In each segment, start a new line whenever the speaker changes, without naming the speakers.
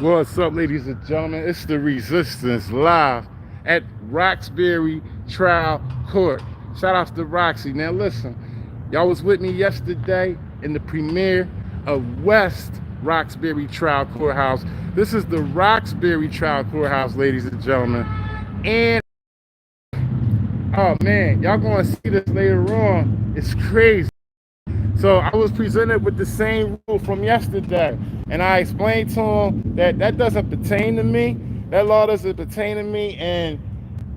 What's up, ladies and gentlemen? It's the Resistance live at Roxbury Trial Court. Shout out to Roxy. Now listen, y'all was with me yesterday in the premiere of West Roxbury Trial Courthouse. This is the Roxbury Trial Courthouse, ladies and gentlemen. And oh man, y'all gonna see this later on. It's crazy. So I was presented with the same rule from yesterday, and I explained to him that that doesn't pertain to me. That law doesn't pertain to me, and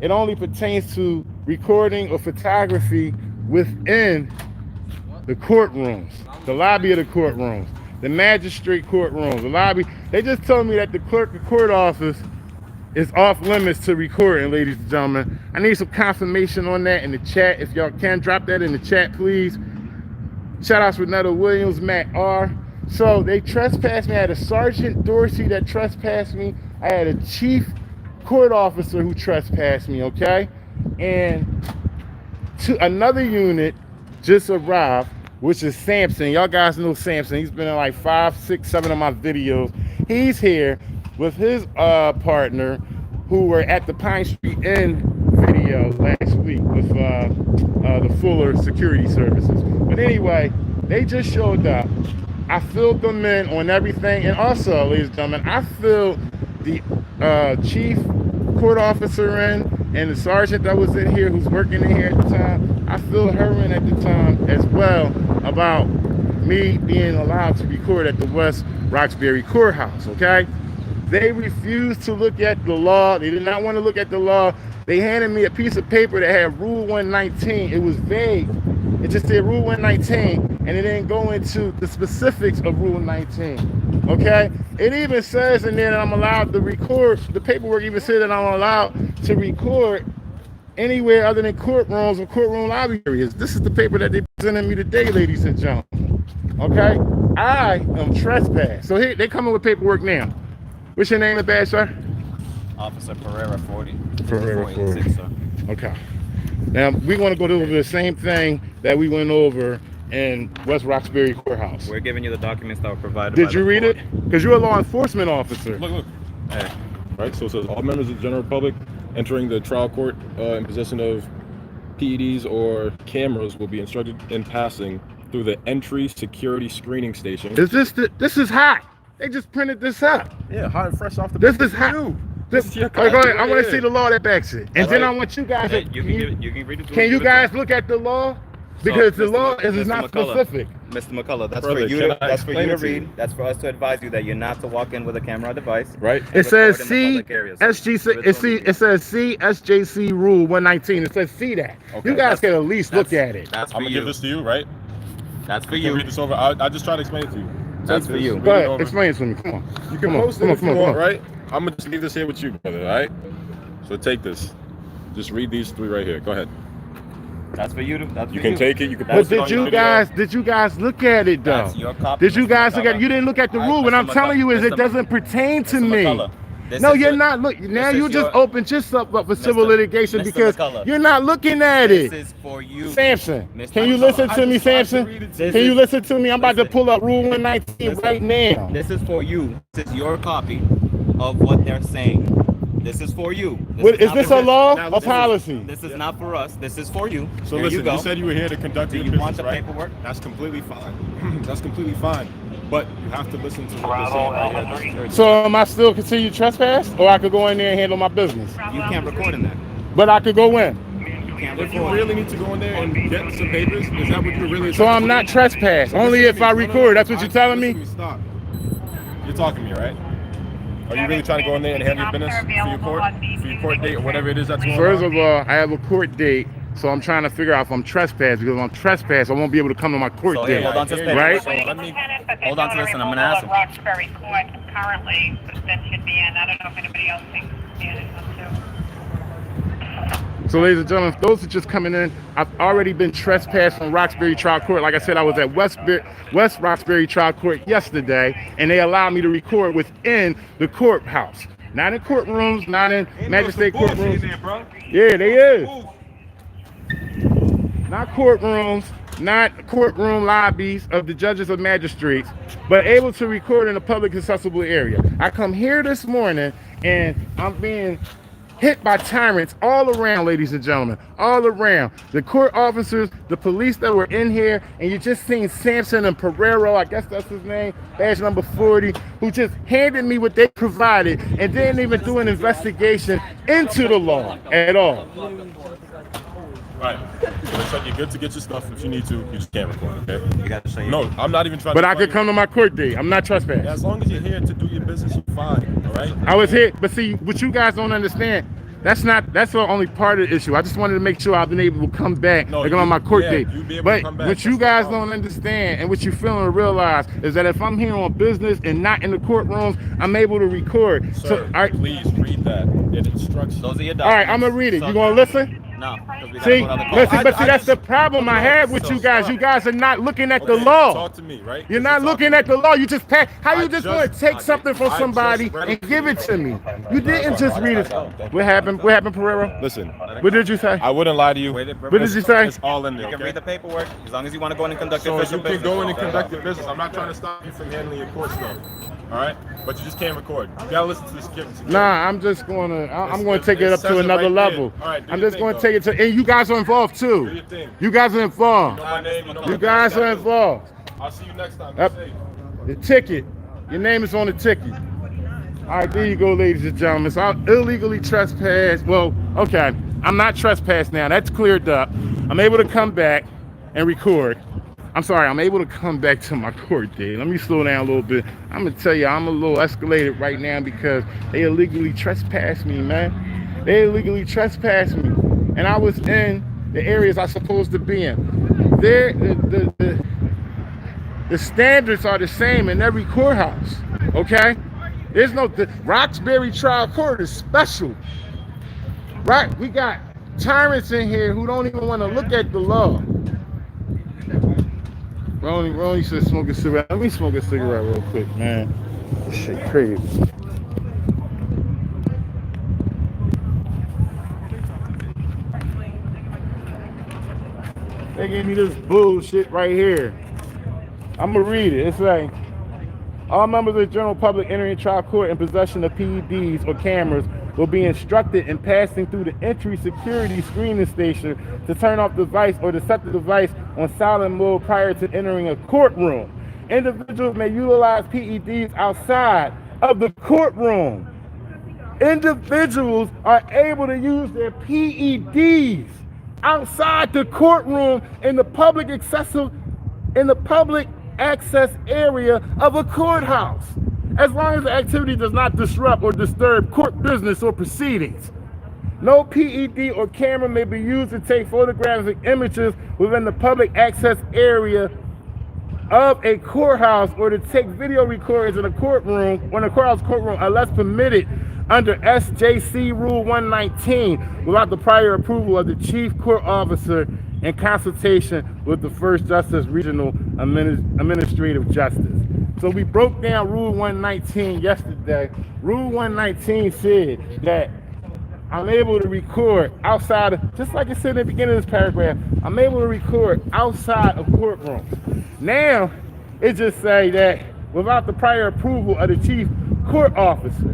it only pertains to recording or photography within the courtrooms, the lobby of the courtrooms, the magistrate courtrooms, the lobby. They just told me that the clerk of court office is off limits to recording, ladies and gentlemen. I need some confirmation on that in the chat. If y'all can, drop that in the chat, please. Shout outs to Netta Williams, Matt R. So they trespassed me. I had a Sergeant Dorsey that trespassed me. I had a chief court officer who trespassed me, okay? And another unit just arrived, which is Samson. Y'all guys know Samson. He's been in like 5, 6, 7 of my videos. He's here with his partner who were at the Pine Street Inn video last week with the Fuller Security Services. But anyway, they just showed up. I filled them in on everything. And also, ladies and gentlemen, I filled the chief court officer in and the sergeant that was in here who's working in here at the time. I filled her in at the time as well about me being allowed to record at the West Roxbury Courthouse, okay? They refused to look at the law. They did not want to look at the law. They handed me a piece of paper that had Rule 119. It was vague. It just said Rule 119, and it didn't go into the specifics of Rule 19, okay? It even says in there that I'm allowed to record. The paperwork even said that I'm allowed to record anywhere other than courtrooms or courtroom lobby areas. This is the paper that they presented me today, ladies and gentlemen, okay? I am trespassed. So here, they coming with paperwork now. What's your name and badge, sir?
Officer Pereira 40.
Pereira 40.
Sir.
Okay. Now, we want to go over the same thing that we went over in West Roxbury Courthouse.
We're giving you the documents that were provided.
Did you read it? Because you're a law enforcement officer.
Look.
Hey.
Right, so it says all members of the general public entering the trial court in possession of PEDs or cameras will be instructed in passing through the entry security screening station.
Is this is hot. They just printed this up.
Yeah, hot and fresh off the
This is hot. This, go ahead. I want to see the law that backs it. And then I want you guys
Hey, you can read it.
Can you guys look at the law? Because the law is not specific.
Mr. McCullough, that's
Brother,
for you to,
that's
for you to read. That's for us to advise you that you're not to walk in with a camera or device.
Right.
It says CSJC Rule 119. It says see that.
Okay.
You guys can at least look at it.
That's for
I'm gonna
you.
give this to you, right?
That's for
You can
you.
read this over. I just try to explain it to you.
That's for you.
Go ahead, explain it to me. Come on.
You can post it if you want, right? I'm gonna just leave this here with you, brother. All right. So take this. Just read these 3 right here. Go ahead.
That's for you. That's for
You can take it. You can.
But did you guys look at it though?
That's your copy.
Did you guys look at it? You didn't look at the rule. What I'm telling you is it doesn't pertain to me. No, you're not. Look, now you just opened yourself up for civil litigation because you're not looking at it.
This is for you.
Samson, can you listen to me, Samson? Can you listen to me? I'm about to pull up Rule 119 right now.
This is for you. This is your copy of what they're saying. This is for you.
Is this a law or policy?
This is not for us. This is for you.
So
Here
listen,
you
you said you were here to conduct your business,
want the
right?
paperwork?
That's completely fine. That's completely fine. But you have to listen to what they're saying right here.
So am I still continue trespass, or I could go in there and handle my business?
You can't record in there.
But I could go in.
You can't
If you
record.
really need to go in there and get some papers, is that what you're really?
So I'm not trespass. Only if I record. That's what you're telling me?
Stop. You're talking to me, right? Are you really trying to go in there and handle your business for your court date or whatever it is that's going on?
First of all, I have a court date, so I'm trying to figure out if I'm trespassed, because if I'm trespassed, I won't be able to come to my court
So,
date.
hold on to this,
right?
Hold on to this, and I'm going to ask him.
Roxbury Court currently, that should be in. I don't know if anybody else thinks it is too.
So, ladies and gentlemen, those are just coming in. I've already been trespassed from Roxbury Trial Court. Like I said, I was at West Roxbury Trial Court yesterday, and they allowed me to record within the courthouse. Not in courtrooms, not in magistrate courtrooms. Yeah, they is. Not courtrooms, not courtroom lobbies of the judges or magistrates, but able to record in a public accessible area. I come here this morning and I'm being hit by tyrants all around, ladies and gentlemen, all around. The court officers, the police that were in here, and you just seen Sampson and Pereiro, I guess that's his name, badge number 40, who just handed me what they provided and didn't even do an investigation into the law at all.
Right. So you're good to get your stuff. If you need to, you just can't record, okay?
You gotta show your
No, I'm not even trying
But
to
I could come to my court date. I'm not trespassing.
As long as you're here to do your business, you're fine, all right?
I was here, but see, what you guys don't understand, that's the only part of the issue. I just wanted to make sure I've been able to come back and go on my court date. But what you guys don't understand and what you feel and realize is that if I'm here on business and not in the courtrooms, I'm able to record.
Sir,
So, all right,
please read that. It instructs you.
Those are your documents.
all right, I'm gonna read it.
So-
You gonna listen?
No, because we gotta
See,
go to other calls.
listen, but see,
I
that's
just-
the problem I have with you guys. You guys are not looking at the
Okay,
law.
Talk to me, right?
You're not looking at the law. You just pass. How you just going to take something from
I
somebody
just read
and
it.
give it to me? You didn't just read it. What happened? What happened, Pereiro?
Listen,
What did you say?
I wouldn't lie to you.
Wait,
What did you say?
It's all in
You
there,
can
okay?
read the paperwork as long as you want to go in and conduct
So
official
you can
business.
go in and conduct your business. I'm not trying to stop you from handling your court stuff, all right? But you just can't record. You gotta listen to the security.
Nah, I'm just going to. I'm going to take it up
says
to
it
another
right
level.
there. All right, do
I'm
your
just
thing,
going to
though.
take it to. And you guys are involved too.
Do your thing.
You guys are involved.
You know my name, you know my
You guys are
business.
involved.
I'll see you next time.
Yep.
Be safe.
The ticket. Your name is on the ticket. All right, there you go, ladies and gentlemen. So I illegally trespassed. Well, okay, I'm not trespassed now. That's cleared up. I'm able to come back and record. I'm sorry, I'm able to come back to my court date. Let me slow down a little bit. I'm gonna tell you, I'm a little escalated right now because they illegally trespassed me, man. They illegally trespassed me, and I was in the areas I'm supposed to be in. There, the standards are the same in every courthouse, okay? There's no, the Roxbury trial court is special, right? We got tyrants in here who don't even want to look at the law. Ronnie said smoke a cigarette. Let me smoke a cigarette real quick, man. This shit crazy. They gave me this bullshit right here. I'm gonna read it. It's like, all members of the general public entering trial court in possession of PEDs or cameras will be instructed in passing through the entry security screening station to turn off the device or to set the device on silent mode prior to entering a courtroom. Individuals may utilize PEDs outside of the courtroom. Individuals are able to use their PEDs outside the courtroom in the public access area of a courthouse, as long as the activity does not disrupt or disturb court business or proceedings. No PED or camera may be used to take photographic images within the public access area of a courthouse or to take video recordings in a courtroom or in a courthouse courtroom unless permitted under SJC Rule 119 without the prior approval of the Chief Court Officer in consultation with the First Justice Regional Administrative Justice. So we broke down Rule 119 yesterday. Rule 119 said that I'm able to record outside of, just like it said in the beginning of this paragraph, I'm able to record outside of courtroom. Now, it just say that without the prior approval of the Chief Court Officer,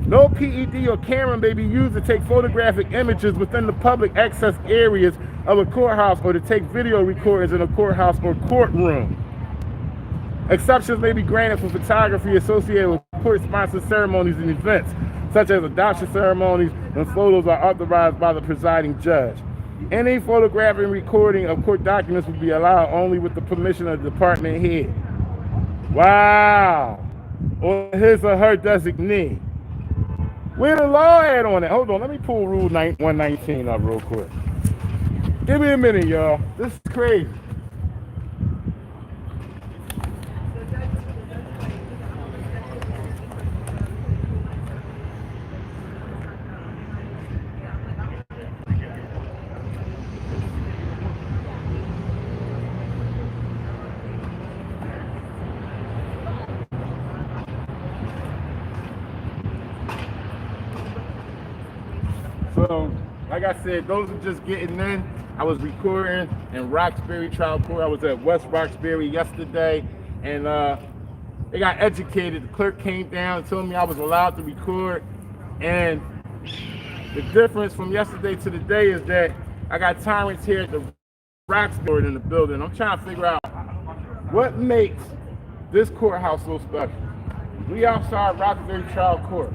no PED or camera may be used to take photographic images within the public access areas of a courthouse or to take video recordings in a courthouse or courtroom. Exceptions may be granted for photography associated with court-sponsored ceremonies and events, such as adoption ceremonies when photos are authorized by the presiding judge. Any photographic and recording of court documents will be allowed only with the permission of the department head. Wow. Or his or her designee. Where the law at on it? Hold on, let me pull Rule 119 up real quick. Give me a minute, y'all. This is crazy. So, like I said, those are just getting in. I was recording in Roxbury trial court. I was at West Roxbury yesterday, and they got educated. The clerk came down and told me I was allowed to record, and the difference from yesterday to today is that I got tyrants here at the Roxbury in the building. I'm trying to figure out what makes this courthouse so special. We outside Roxbury trial court.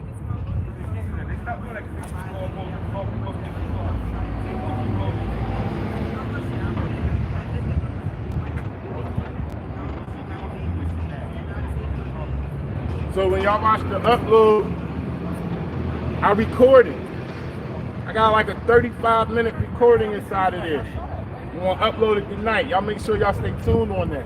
So when y'all watch the upload, I recorded. I got like a 35-minute recording inside of this. We want to upload it tonight. Y'all make sure y'all stay tuned on that.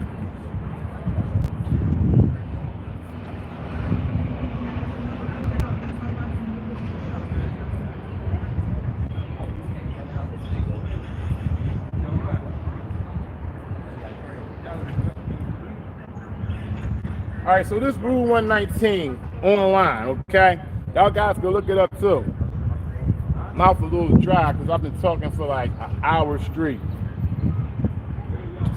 All right, so this Rule 119 online, okay? Y'all guys go look it up too. Mouth a little dry because I've been talking for like an hour straight.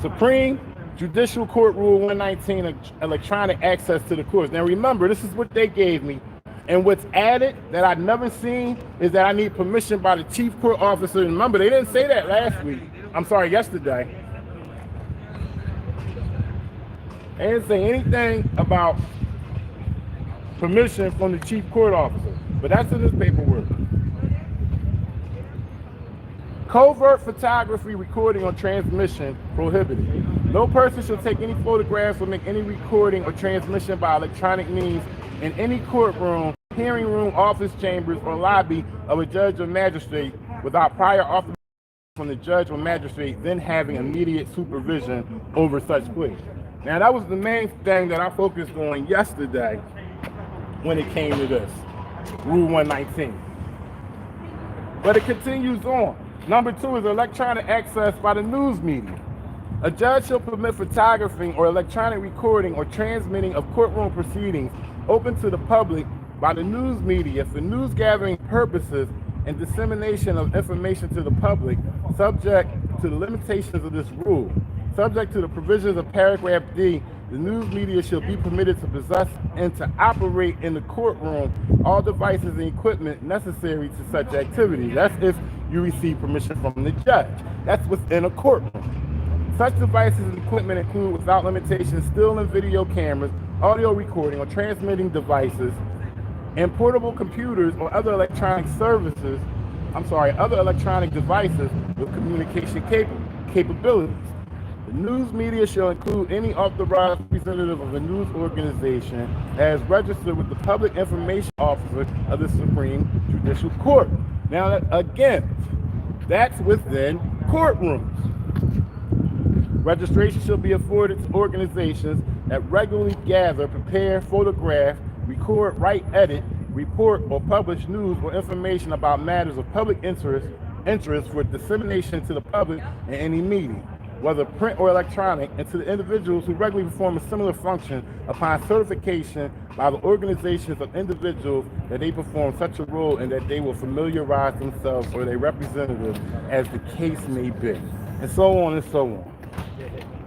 Supreme Judicial Court Rule 119, electronic access to the courts. Now remember, this is what they gave me. And what's added that I've never seen is that I need permission by the chief court officer. Remember, they didn't say that last week. I'm sorry, yesterday. They didn't say anything about permission from the chief court officer, but that's in this paperwork. Covert photography, recording, or transmission prohibited. No person shall take any photographs or make any recording or transmission by electronic means in any courtroom, hearing room, office chambers, or lobby of a judge or magistrate without prior authorization from the judge or magistrate, then having immediate supervision over such place. Now that was the main thing that I focused on yesterday when it came to this, Rule 119. But it continues on. Number 2 is electronic access by the news media. A judge shall permit photographing or electronic recording or transmitting of courtroom proceedings open to the public by the news media for news gathering purposes and dissemination of information to the public, subject to the limitations of this rule. Subject to the provisions of paragraph D, the news media shall be permitted to possess and to operate in the courtroom all devices and equipment necessary to such activity. That's if you receive permission from the judge. That's within a courtroom. Such devices and equipment include, without limitation, still and video cameras, audio recording or transmitting devices, and portable computers or other electronic services, other electronic devices with communication capabilities. The news media shall include any authorized representative of a news organization as registered with the Public Information Officer of the Supreme Judicial Court. Now, again, that's within courtrooms. Registration shall be afforded to organizations that regularly gather, prepare, photograph, record, write, edit, report, or publish news or information about matters of public interest for dissemination to the public in any medium, whether print or electronic, and to the individuals who regularly perform a similar function upon certification by the organizations of individuals that they perform such a role and that they will familiarize themselves or their representatives as the case may be, and so on and so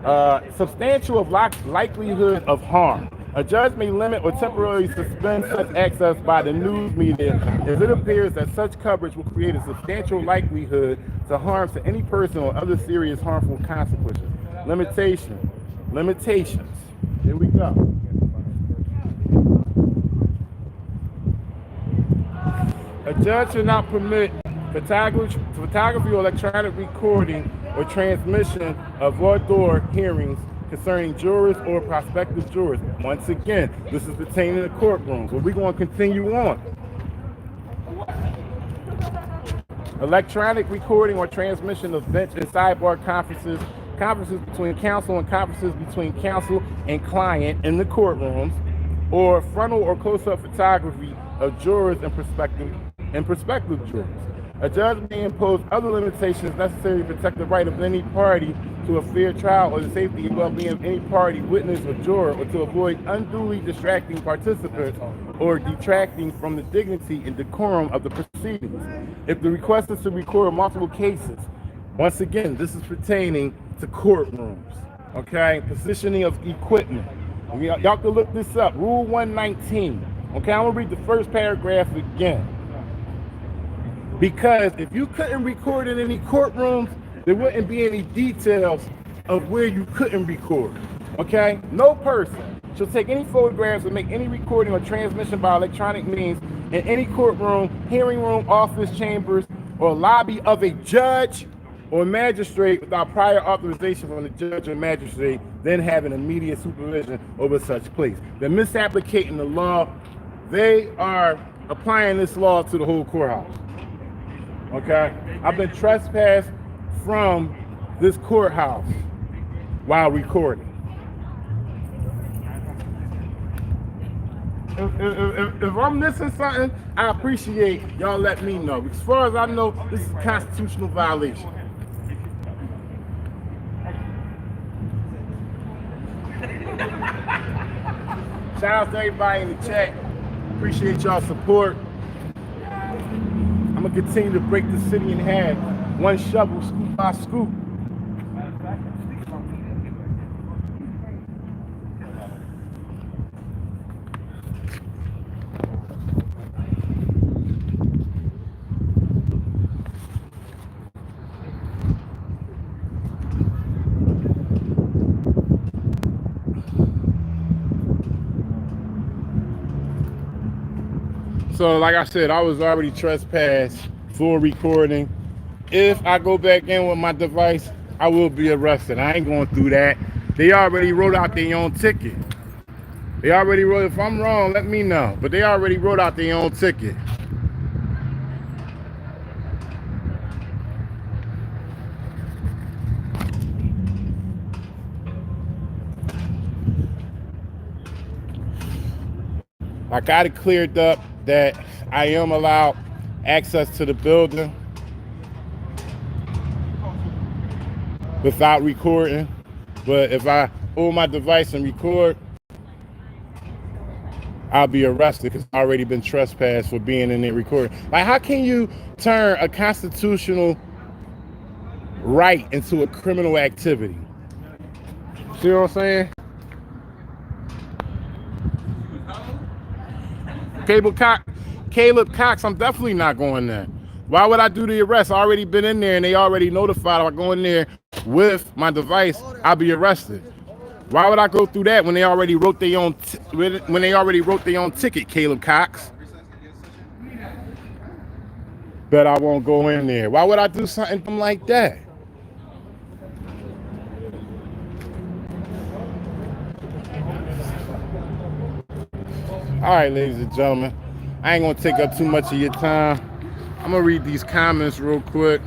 on. Substantial of likelihood of harm. A judge may limit or temporarily suspend such access by the news media if it appears that such coverage will create a substantial likelihood to harm to any person or other serious harmful consequences. Limitations. Here we go. A judge should not permit photography or electronic recording or transmission of voir dire hearings concerning jurors or prospective jurors. Once again, this is pertaining to courtrooms, but we're going to continue on. Electronic recording or transmission of bench and sidebar conferences between counsel and conferences between counsel and client in the courtrooms, or frontal or close-up photography of jurors and prospective jurors. A judge may impose other limitations necessary to protect the right of any party to a fair trial or the safety and well-being of any party, witness, or juror, or to avoid unduly distracting participants or detracting from the dignity and decorum of the proceedings. If the request is to record multiple cases Once again, this is pertaining to courtrooms, okay? Positioning of equipment. Y'all can look this up, Rule 119. Okay, I'm gonna read the first paragraph again. Because if you couldn't record in any courtrooms, there wouldn't be any details of where you couldn't record, okay? No person shall take any photographs or make any recording or transmission by electronic means in any courtroom, hearing room, office, chambers, or lobby of a judge or magistrate without prior authorization from the judge or magistrate, then having immediate supervision over such place. They're misapplicating the law. They are applying this law to the whole courthouse. Okay? I've been trespassed from this courthouse while recording. If I'm missing something, I appreciate y'all let me know. As far as I know, this is a constitutional violation. Shout out to everybody in the chat. Appreciate y'all support. I'm gonna continue to break the city in half, one shovel, scoop by scoop. So like I said, I was already trespassed for recording. If I go back in with my device, I will be arrested. I ain't going through that. They already wrote out their own ticket. They already wrote, if I'm wrong, let me know. But they already wrote out their own ticket. I got it cleared up that I am allowed access to the building without recording. But if I hold my device and record, I'll be arrested because I've already been trespassed for being in there recording. Like, how can you turn a constitutional right into a criminal activity? See what I'm saying? Caleb Cox, I'm definitely not going there. Why would I do the arrest? I already been in there and they already notified. If I go in there with my device, I'll be arrested. Why would I go through that when they already wrote their own ticket, Caleb Cox? Bet I won't go in there. Why would I do something like that? All right, ladies and gentlemen, I ain't gonna take up too much of your time. I'm gonna read these comments real quick.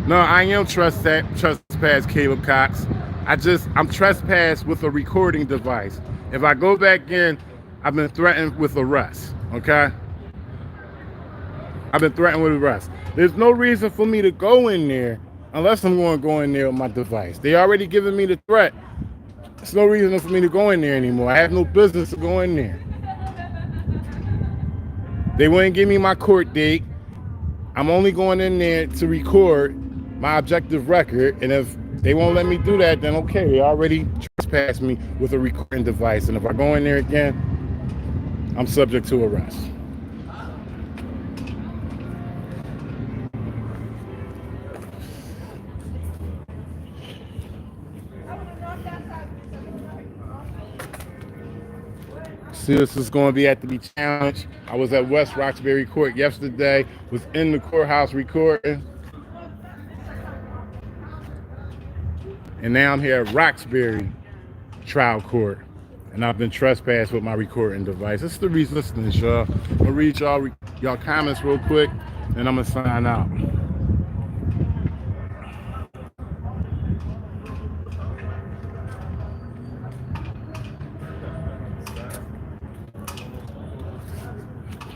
No, I am trespassed, Caleb Cox. I'm trespassed with a recording device. If I go back in, I've been threatened with arrest, okay? I've been threatened with arrest. There's no reason for me to go in there unless I'm going to go in there with my device. They already given me the threat. There's no reason for me to go in there anymore. I have no business to go in there. They wouldn't give me my court date. I'm only going in there to record my objective record, and if they won't let me do that, then okay, they already trespassed me with a recording device, and if I go in there again, I'm subject to arrest. See, this is going to be at the Be Challenge. I was at West Roxbury Court yesterday, was in the courthouse recording. And now I'm here at Roxbury Trial Court. And I've been trespassed with my recording device. It's the resistance, y'all. I'm going to read y'all comments real quick, and I'm going to sign out.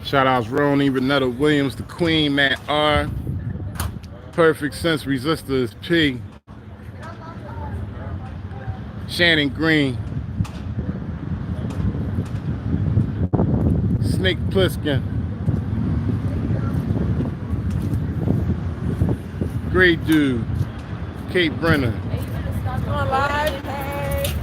Shout outs Ronnie, Renetta Williams, the Queen, Matt R. Perfect Sense, Resistors P. Shannon Green. Snake Plissken. Great dude. Kate Brenner.
On live. Hey.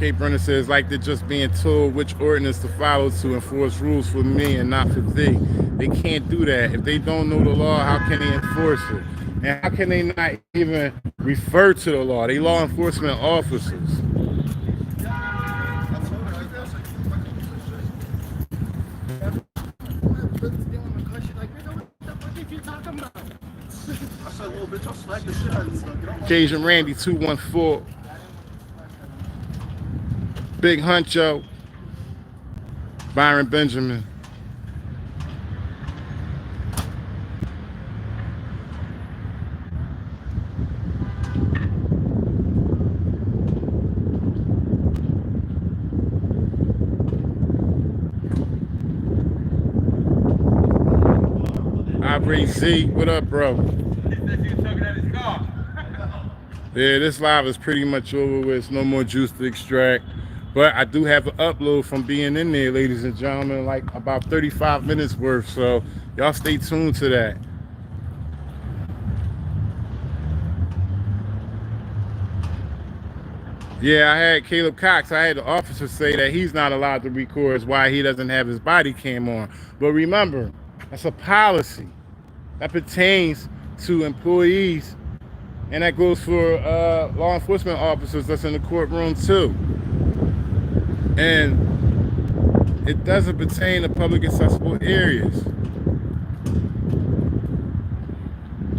Kate Brenner says, like they're just being told which ordinance to follow to enforce rules for me and not for thee. They can't do that. If they don't know the law, how can they enforce it? And how can they not even refer to the law? They law enforcement officers. Cajun Randy 214. Big Huncho. Byron Benjamin. Aubrey Z, what up, bro? Yeah, this live is pretty much over with. It's no more juice to extract. But I do have an upload from being in there, ladies and gentlemen, like about 35 minutes worth. So y'all stay tuned to that. Yeah, I had Caleb Cox. I had the officer say that he's not allowed to record why he doesn't have his body cam on. But remember, that's a policy that pertains to employees, and that goes for law enforcement officers that's in the courtroom too. And it doesn't pertain to public accessible areas.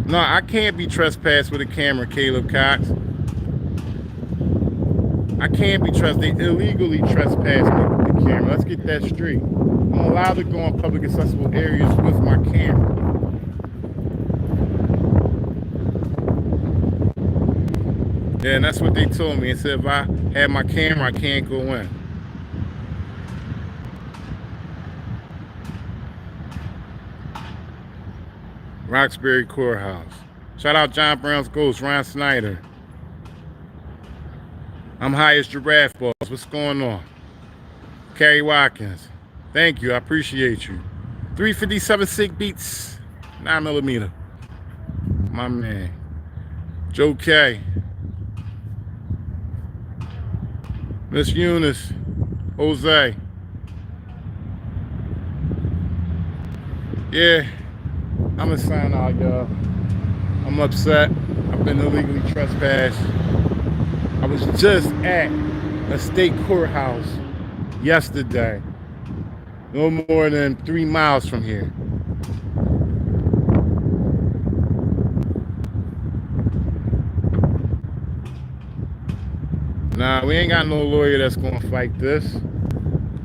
No, I can't be trespassed with a camera, Caleb Cox. I can't be trespassed. They illegally trespass me with the camera. Let's get that straight. I'm allowed to go on public accessible areas with my camera. Yeah, and that's what they told me. They said if I have my camera, I can't go in. Roxbury Courthouse. Shout out John Brown's Ghost, Ron Snyder. I'm high as giraffe balls. What's going on? Carrie Watkins. Thank you. I appreciate you. 357 Sig Beats. 9mm. My man. Joe K. Miss Eunice. Jose. Yeah. I'm gonna sign out, y'all. I'm upset. I've been illegally trespassed. I was just at a state courthouse yesterday, no more than 3 miles from here. Nah, we ain't got no lawyer that's gonna fight this.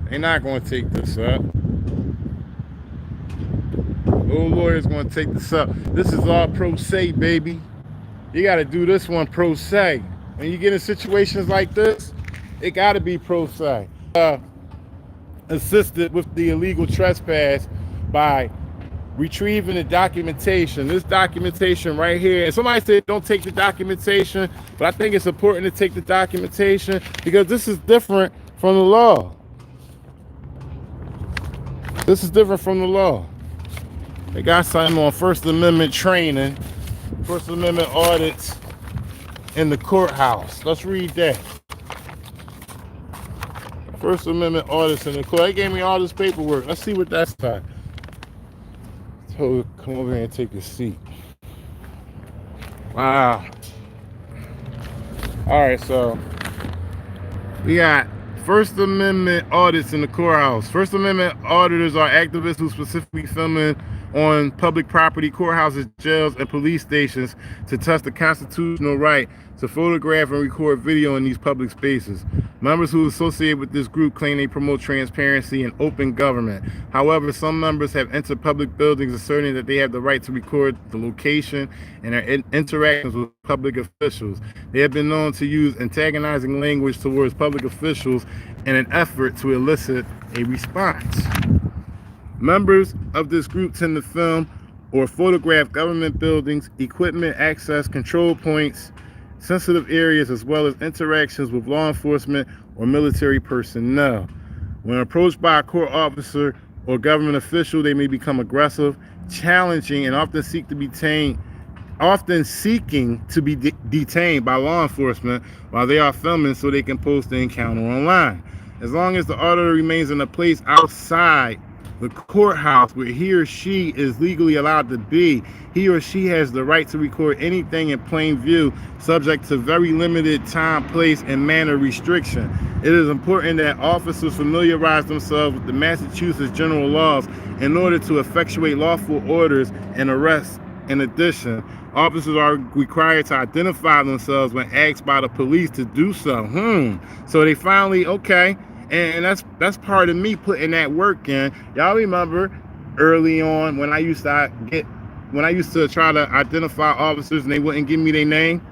They not gonna take this up. No lawyer's gonna take this up. This is all pro se, baby. You gotta do this one pro se. When you get in situations like this, it gotta be pro se. Assisted with the illegal trespass by retrieving the documentation. This documentation right here. And somebody said don't take the documentation, but I think it's important to take the documentation because this is different from the law. This is different from the law. They got something on First Amendment training, First Amendment audits in the courthouse. Let's read that. First Amendment audits in the court. They gave me all this paperwork. Let's see what that's about. So come over here and take a seat. Wow. All right, so we got First Amendment audits in the courthouse. First Amendment auditors are activists who specifically filming on public property, courthouses, jails, and police stations to test the constitutional right to photograph and record video in these public spaces. Members who associate with this group claim they promote transparency and open government. However, some members have entered public buildings asserting that they have the right to record the location and their interactions with public officials. They have been known to use antagonizing language towards public officials in an effort to elicit a response. Members of this group tend to film or photograph government buildings, equipment, access, control points, sensitive areas, as well as interactions with law enforcement or military personnel. When approached by a court officer or government official, they may become aggressive, challenging, and often seeking to be detained by law enforcement while they are filming so they can post the encounter online. As long as the auditor remains in a place outside the courthouse where he or she is legally allowed to be, he or she has the right to record anything in plain view, subject to very limited time, place, and manner restriction. It is important that officers familiarize themselves with the Massachusetts general laws in order to effectuate lawful orders and arrests. In addition, officers are required to identify themselves when asked by the police to do so. So they finally, okay. And that's part of me putting that work in. Y'all remember early on when I used to try to identify officers and they wouldn't give me their name?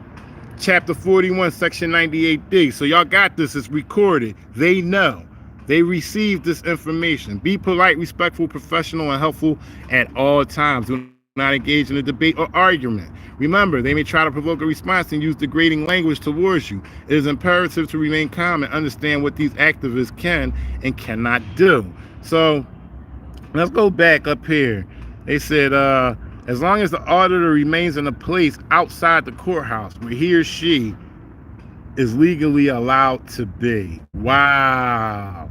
Chapter 41, section 98D. So y'all got this, it's recorded. They know. They received this information. Be polite, respectful, professional, and helpful at all times. Do not engage in a debate or argument. Remember, they may try to provoke a response and use degrading language towards you. It is imperative to remain calm and understand what these activists can and cannot do. So let's go back up here. They said, as long as the auditor remains in a place outside the courthouse where he or she is legally allowed to be. Wow.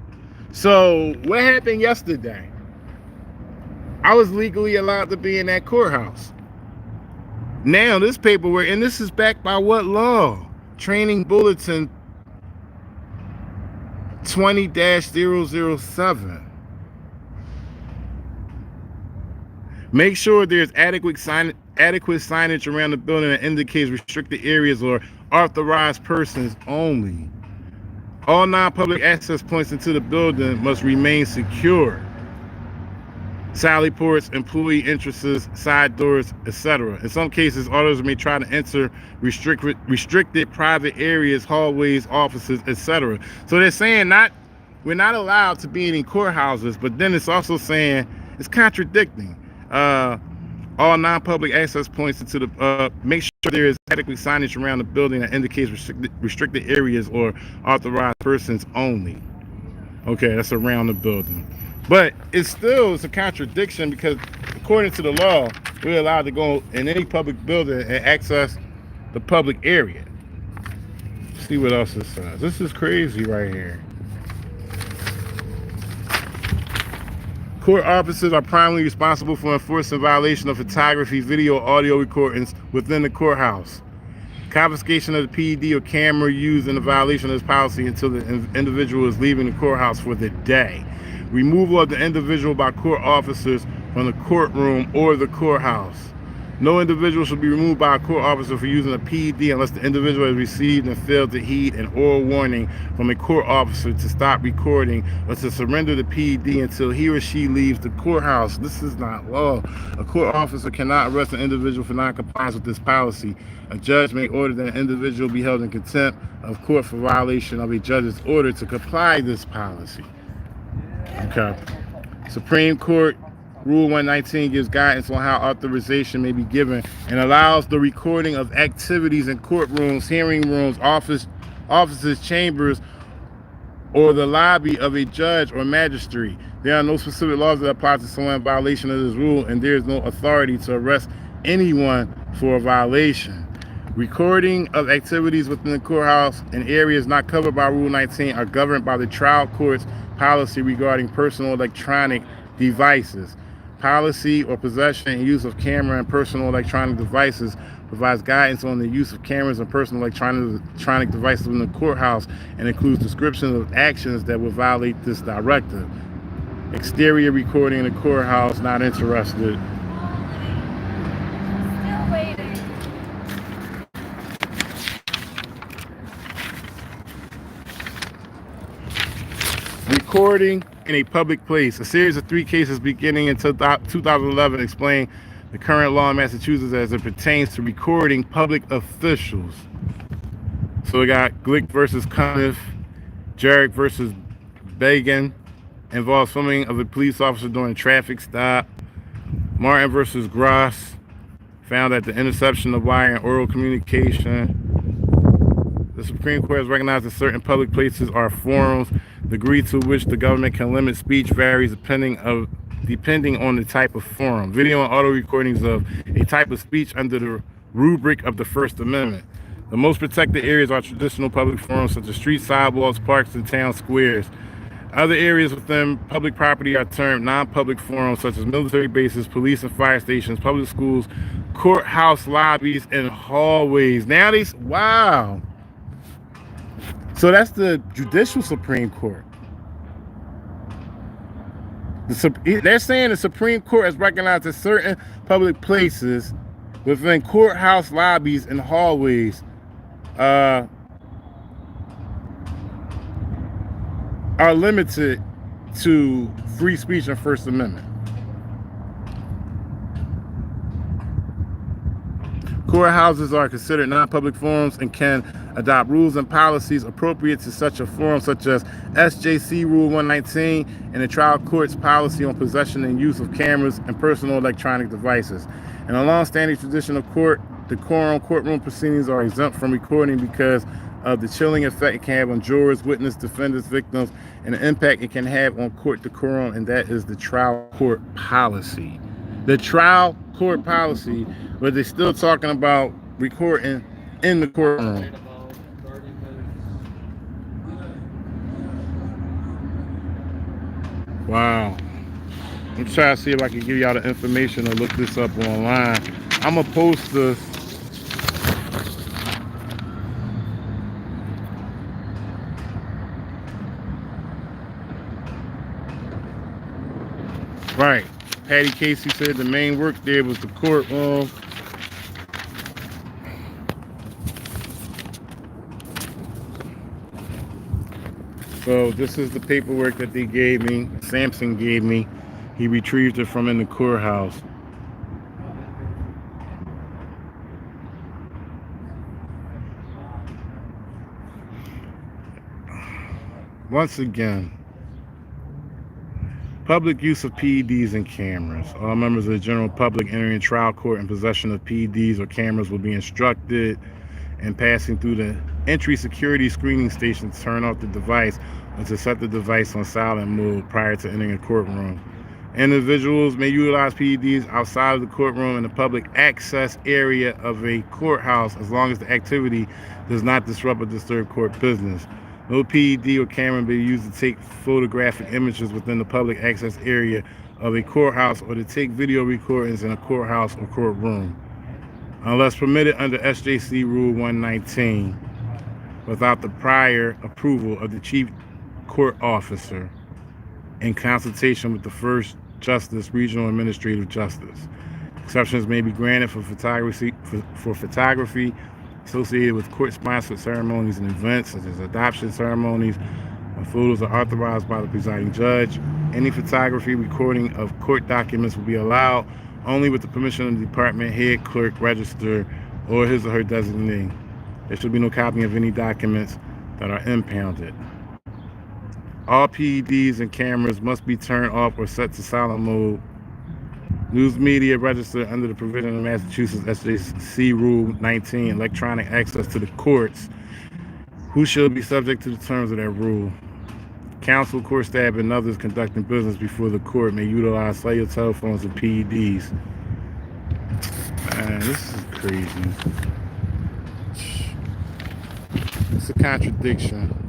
So what happened yesterday? I was legally allowed to be in that courthouse. Now this paperwork, and this is backed by what law? Training Bulletin 20-007. Make sure there's adequate signage around the building that indicates restricted areas or authorized persons only. All non-public access points into the building must remain secure. Sally ports, employee entrances, side doors, etc. In some cases, auditors may try to enter restricted private areas, hallways, offices, etc. So they're saying we're not allowed to be in courthouses, but then it's also saying it's contradicting. All non-public access points into the make sure there is adequate signage around the building that indicates restricted areas or authorized persons only. Okay, that's around the building. But it's a contradiction because according to the law, we're allowed to go in any public building and access the public area. Let's see what else it says. This is crazy right here. Court officers are primarily responsible for enforcing violation of photography, video, audio recordings within the courthouse. Confiscation of the PED or camera used in the violation of this policy until the individual is leaving the courthouse for the day. Removal of the individual by court officers from the courtroom or the courthouse. No individual should be removed by a court officer for using a PED unless the individual has received and failed to heed an oral warning from a court officer to stop recording or to surrender the PED until he or she leaves the courthouse. This is not law. A court officer cannot arrest an individual for non-compliance with this policy. A judge may order that an individual be held in contempt of court for violation of a judge's order to comply with this policy. Okay. Supreme Court Rule 119 gives guidance on how authorization may be given and allows the recording of activities in courtrooms, hearing rooms, offices, chambers, or the lobby of a judge or magistrate. There are no specific laws that apply to someone in violation of this rule, and there is no authority to arrest anyone for a violation. Recording of activities within the courthouse and areas not covered by Rule 19 are governed by the trial court's policy regarding personal electronic devices. Policy or possession and use of camera and personal electronic devices provides guidance on the use of cameras and personal electronic devices in the courthouse and includes descriptions of actions that would violate this directive. Exterior recording in the courthouse, not interested.
Still waiting.
Recording in a public place. A series of 3 cases beginning in 2011 explain the current law in Massachusetts as it pertains to recording public officials. So we got Glick versus Cunniff, Jarrett versus Bagan, involves filming of a police officer during a traffic stop. Martin versus Gross, found that the interception of wire and oral communication. The Supreme Court has recognized that certain public places are forums The degree to which the government can limit speech varies depending on the type of forum. Video and audio recordings of a type of speech under the rubric of the First Amendment. The most protected areas are traditional public forums such as streets, sidewalks, parks, and town squares. Other areas within public property are termed non-public forums such as military bases, police and fire stations, public schools, courthouse lobbies, and hallways. Now wow. So that's the judicial Supreme Court. They're saying the Supreme Court has recognized that certain public places within courthouse lobbies and hallways are limited to free speech and First Amendment. Courthouses are considered non-public forums and can adopt rules and policies appropriate to such a forum, such as SJC Rule 119 and the trial court's policy on possession and use of cameras and personal electronic devices. In a long-standing tradition of courtroom proceedings are exempt from recording because of the chilling effect it can have on jurors, witnesses, defendants, victims, and the impact it can have on court decorum, and that is the trial court policy. The trial court policy, but they're still talking about recording in the courtroom. Wow. I'm trying to see if I can give y'all the information or look this up online. I'm gonna post this. Right. Patty Casey said the main work there was the courtroom. So this is the paperwork that they gave me. Sampson gave me. He retrieved it from in the courthouse. Once again, public use of PEDs and cameras. All members of the general public entering trial court in possession of PEDs or cameras will be instructed in passing through the entry security screening station to turn off the device or to set the device on silent mode prior to entering a courtroom. Individuals may utilize PEDs outside of the courtroom in the public access area of a courthouse as long as the activity does not disrupt or disturb court business. No PED or camera may be used to take photographic images within the public access area of a courthouse or to take video recordings in a courthouse or courtroom, unless permitted under SJC Rule 119, without the prior approval of the Chief Court Officer in consultation with the First Justice Regional Administrative Justice. Exceptions may be granted for photography associated with court-sponsored ceremonies and events such as adoption ceremonies when photos are authorized by the presiding judge. Any photography recording of court documents will be allowed only with the permission of the department head, clerk, register, or his or her designee. There should be no copying of any documents that are impounded. All PEDs and cameras must be turned off or set to silent mode. News media registered under the provision of Massachusetts SJC Rule 19, electronic access to the courts, who shall be subject to the terms of that rule. Counsel, court staff, and others conducting business before the court may utilize cellular telephones and PEDs. Man, this is crazy. It's a contradiction.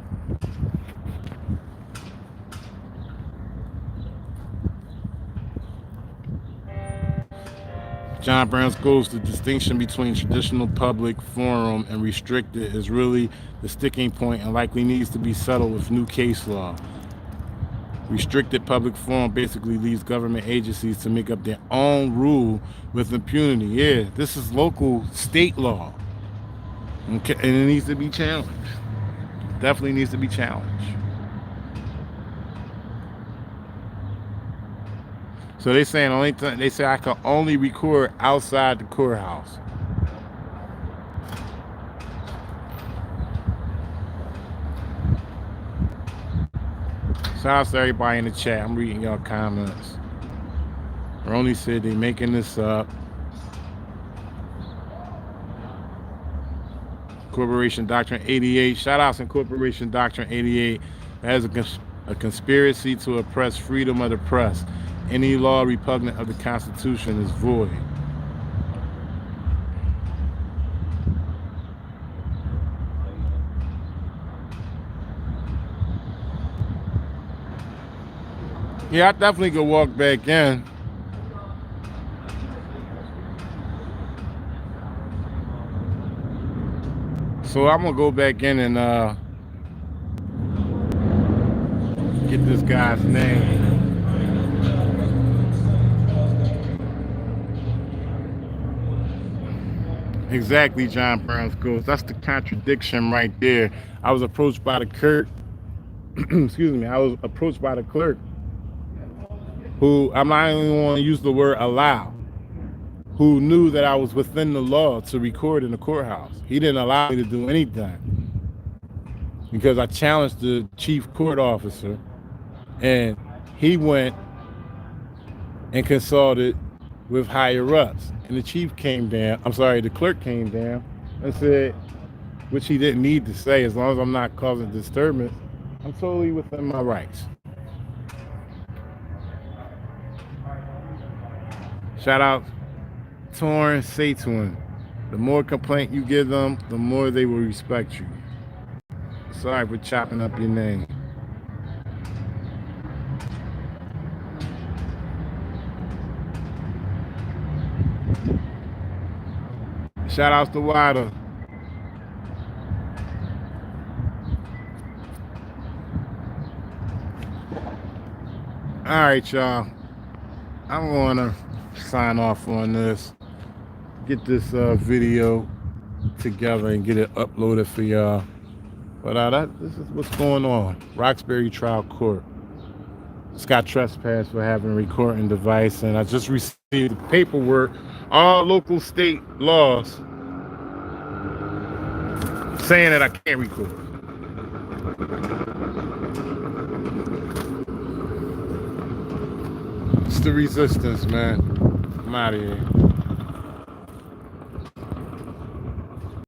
John Brown goes, the distinction between traditional public forum and restricted is really the sticking point and likely needs to be settled with new case law. Restricted public forum basically leaves government agencies to make up their own rule with impunity. Yeah, this is local state law. Okay, and it needs to be challenged. Definitely needs to be challenged. So they saying they say I can only record outside the courthouse. Shout out to everybody in the chat. I'm reading y'all comments. Ronnie said they making this up. Corporation Doctrine 88. Shout out to Corporation Doctrine 88. That is a a conspiracy to oppress freedom of the press. Any law repugnant of the Constitution is void. Yeah, I definitely could walk back in. So I'm gonna go back in and get this guy's name. Exactly, John Brown's ghost. That's the contradiction right there. I was approached by the clerk. Excuse me. I was approached by the clerk, who I'm not even want to use the word allow, who knew that I was within the law to record in the courthouse. He didn't allow me to do anything because I challenged the chief court officer, and he went and consulted with higher ups. And the chief came down, the clerk came down and said, which he didn't need to say, as long as I'm not causing disturbance, I'm totally within my rights. Shout out Torn Satuan. The more complaint you give them, the more they will respect you. Sorry for chopping up your name. Shout outs to Wada. All right, y'all. I'm gonna sign off on this. Get this video together and get it uploaded for y'all. But this is what's going on. Roxbury Trial Court. Just got trespassed for having a recording device, and I just received the paperwork, all local state laws, saying that I can't record. It's the resistance, man. I'm out of here.